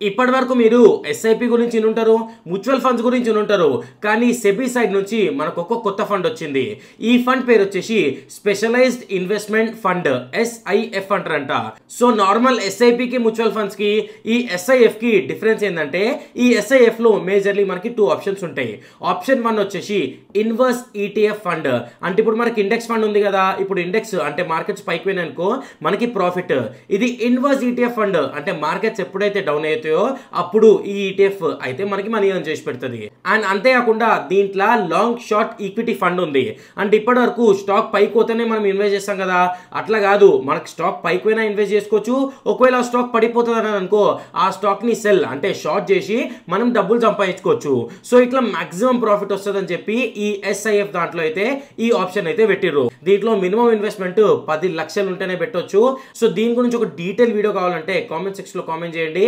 ఇప్పటి వరకు మీరు ఎస్ఐపి గురించి ఉంటారు, మ్యూచువల్ ఫండ్స్ గురించి ఉంటారు, కానీ సెబీ సైడ్ నుంచి మనకు ఒక కొత్త ఫండ్ వచ్చింది. ఈ ఫండ్ పేరు వచ్చేసి స్పెషలైజ్డ్ ఇన్వెస్ట్మెంట్ ఫండ్, SIF అంటారంట. సో నార్మల్ ఎస్ఐపికి మ్యూచువల్ ఫండ్స్ కి ఈ SIF కి డిఫరెన్స్ ఏంటంటే ఈ SIF లో మేజర్లీ మనకి 2 ఆప్షన్స్ ఉంటాయి. ఆప్షన్ 1 వచ్చేసి ఇన్వర్స్ ETF ఫండ్. అంటే ఇప్పుడు మనకి ఇండెక్స్ ఫండ్ ఉంది కదా, ఇప్పుడు ఇండెక్స్ అంటే మార్కెట్స్ పైకి పోయినాయనుకో మనకి ప్రాఫిట్. ఇది ఇన్వర్స్ ETF ఫండ్ అంటే మార్కెట్స్ ఎప్పుడైతే డౌన్ అవుతాయో అప్పుడు ఈ ETF అయితే మనకి మనీ ఎర్న్ చేసి పెడుతుంది. అండ్ అంతేకాకుండా దీంట్లో లాంగ్ షార్ట్ ఈక్విటీ ఫండ్ ఉంది. అంటే ఇప్పటి వరకు స్టాక్ పైకి పోతేనే మనం ఇన్వెస్ట్ చేస్తాం కదా, అట్లా కాదు, మనకి స్టాక్ పైకి పోయినా ఇన్వెస్ట్ చేసుకోవచ్చు. ఒకవేళ ఆ స్టాక్ పడిపోతుంది అని అనుకో ఆ స్టాక్ ని సెల్ అంటే షార్ట్ చేసి మనం డబ్బులు సంపాదించుకోవచ్చు. సో ఇట్లా మాక్సిమం ప్రాఫిట్ వస్తుందని చెప్పి ఈ SIF దాంట్లో అయితే ఈ ఆప్షన్ అయితే పెట్టిర్రు. దీంట్లో మినిమం ఇన్వెస్ట్మెంట్ 10 లక్షలు ఉంటేనే పెట్టొచ్చు. సో దీని గురించి ఒక డీటెయిల్ వీడియో కావాలంటే కామెంట్ సెక్షన్ లో కామెంట్ చేయండి.